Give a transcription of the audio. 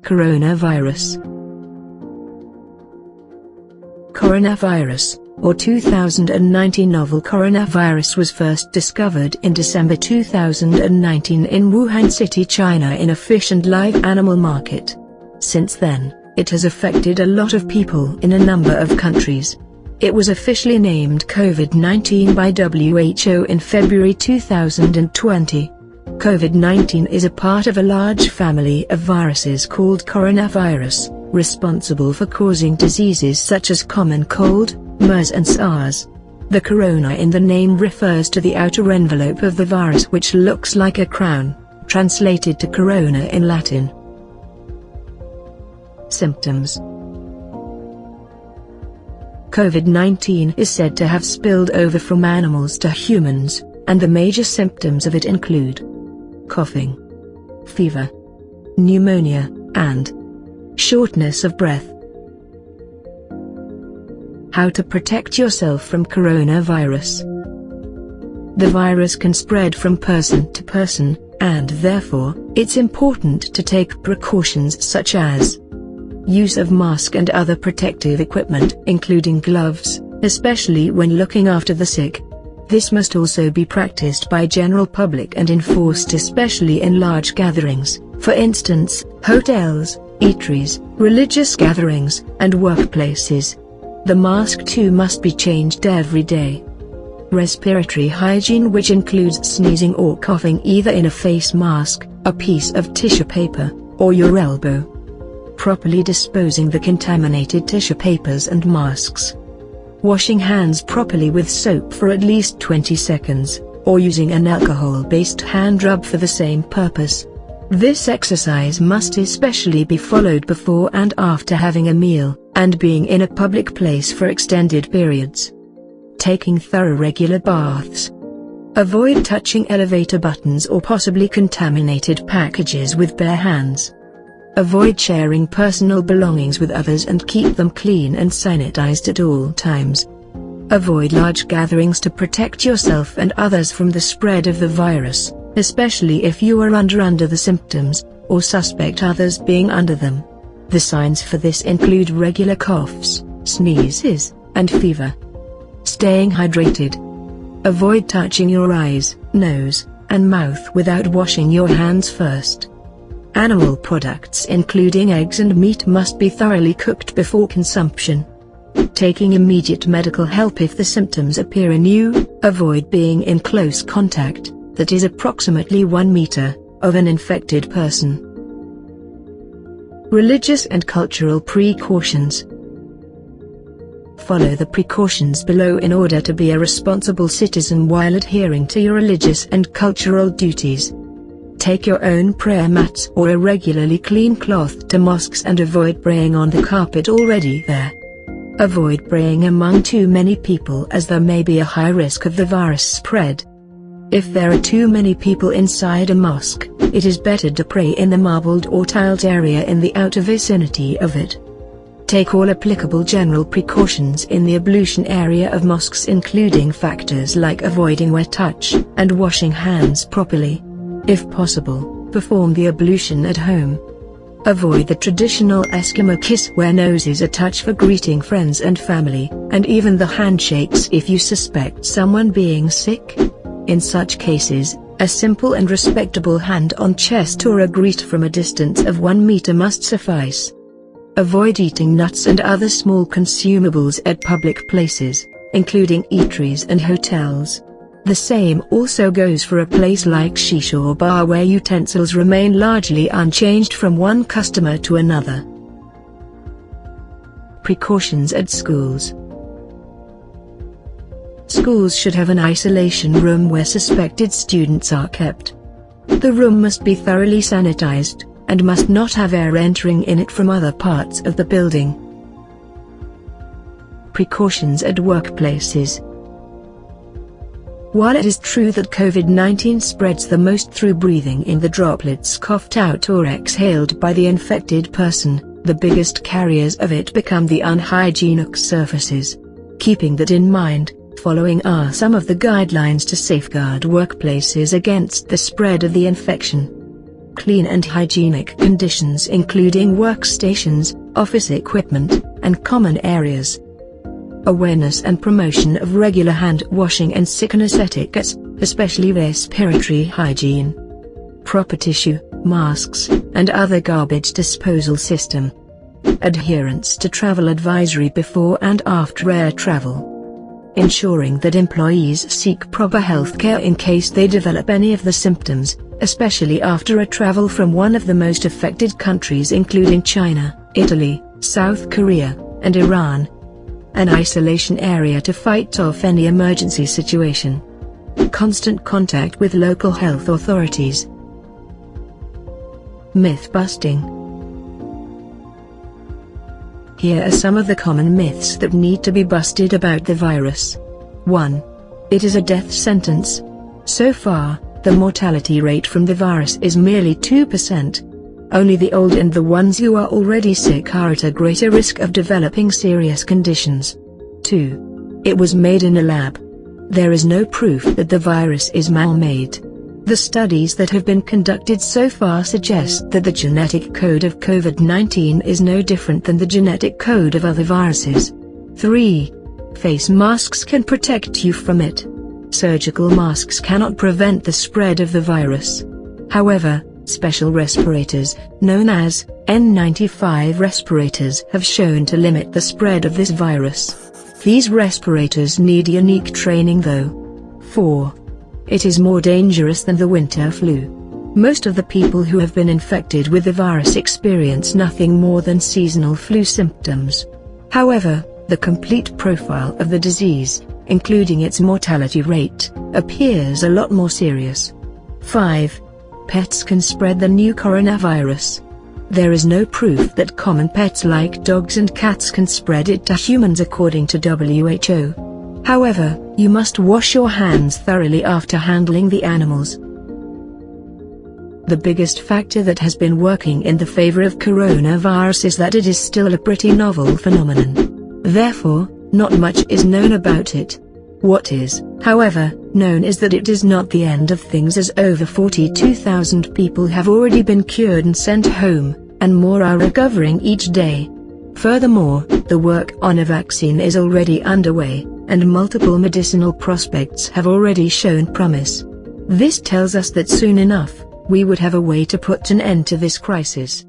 Coronavirus. Coronavirus, or 2019 novel coronavirus, was first discovered in December 2019 in Wuhan City, China, in a fish and live animal market. Since then, it has affected a lot of people in a number of countries. It was officially named COVID-19 by WHO in February 2020. COVID-19 is a part of a large family of viruses called coronavirus, responsible for causing diseases such as common cold, MERS and SARS. The corona in the name refers to the outer envelope of the virus, which looks like a crown, translated to corona in Latin. Symptoms. COVID-19 is said to have spilled over from animals to humans, and the major symptoms of it include coughing, fever, pneumonia, and shortness of breath. How to protect yourself from coronavirus. The virus can spread from person to person, and therefore, it's important to take precautions such as use of mask and other protective equipment, including gloves, especially when looking after the sick. This must also be practiced by general public and enforced especially in large gatherings, for instance, hotels, eateries, religious gatherings, and workplaces. The mask too must be changed every day. Respiratory hygiene, which includes sneezing or coughing either in a face mask, a piece of tissue paper, or your elbow. Properly disposing the contaminated tissue papers and masks. Washing hands properly with soap for at least 20 seconds, or using an alcohol-based hand rub for the same purpose. This exercise must especially be followed before and after having a meal, and being in a public place for extended periods. Taking thorough regular baths. Avoid touching elevator buttons or possibly contaminated packages with bare hands. Avoid sharing personal belongings with others and keep them clean and sanitized at all times. Avoid large gatherings to protect yourself and others from the spread of the virus, especially if you are under the symptoms, or suspect others being under them. The signs for this include regular coughs, sneezes, and fever. Staying hydrated. Avoid touching your eyes, nose, and mouth without washing your hands first. Animal products including eggs and meat must be thoroughly cooked before consumption. Taking immediate medical help if the symptoms appear in you. Avoid being in close contact, that is approximately 1 meter, of an infected person. Religious and cultural precautions. Follow the precautions below in order to be a responsible citizen while adhering to your religious and cultural duties. Take your own prayer mats or a regularly clean cloth to mosques and avoid praying on the carpet already there. Avoid praying among too many people, as there may be a high risk of the virus spread. If there are too many people inside a mosque, it is better to pray in the marbled or tiled area in the outer vicinity of it. Take all applicable general precautions in the ablution area of mosques, including factors like avoiding wet touch and washing hands properly. If possible, perform the ablution at home. Avoid the traditional Eskimo kiss where noses are touched for greeting friends and family, and even the handshakes if you suspect someone being sick. In such cases, a simple and respectable hand on chest or a greet from a distance of 1 meter must suffice. Avoid eating nuts and other small consumables at public places, including eateries and hotels. The same also goes for a place like shisha or bar where utensils remain largely unchanged from one customer to another. Precautions at schools. Schools should have an isolation room where suspected students are kept. The room must be thoroughly sanitized, and must not have air entering in it from other parts of the building. Precautions at workplaces. While it is true that COVID-19 spreads the most through breathing in the droplets coughed out or exhaled by the infected person, the biggest carriers of it become the unhygienic surfaces. Keeping that in mind, following are some of the guidelines to safeguard workplaces against the spread of the infection. clean and hygienic conditions including workstations, office equipment, and common areas. Awareness and promotion of regular hand washing and sickness etiquette, especially respiratory hygiene. Proper tissue, masks, and other garbage disposal system. Adherence to travel advisory before and after air travel. Ensuring that employees seek proper health care in case they develop any of the symptoms, especially after a travel from one of the most affected countries including China, Italy, South Korea, and Iran. An isolation area to fight off any emergency situation. Constant contact with local health authorities. Myth busting. Here are some of the common myths that need to be busted about the virus. 1. It is a death sentence. So far, the mortality rate from the virus is merely 2%. Only the old and the ones who are already sick are at a greater risk of developing serious conditions. 2. It was made in a lab. There is no proof that the virus is man-made. The studies that have been conducted so far suggest that the genetic code of COVID-19 is no different than the genetic code of other viruses. 3. Face masks can protect you from it. Surgical masks cannot prevent the spread of the virus. However, special respirators, known as N95 respirators, have shown to limit the spread of this virus. These respirators need unique training though. 4. It is more dangerous than the winter flu. Most of the people who have been infected with the virus experience nothing more than seasonal flu symptoms. However, the complete profile of the disease, including its mortality rate, appears a lot more serious. 5. Pets can spread the new coronavirus. There is no proof that common pets like dogs and cats can spread it to humans according to WHO. However, you must wash your hands thoroughly after handling the animals. The biggest factor that has been working in the favor of coronavirus is that it is still a pretty novel phenomenon. Therefore, not much is known about it. What is, however, known is that it is not the end of things, as over 42,000 people have already been cured and sent home, and more are recovering each day. Furthermore, the work on a vaccine is already underway, and multiple medicinal prospects have already shown promise. This tells us that soon enough, we would have a way to put an end to this crisis.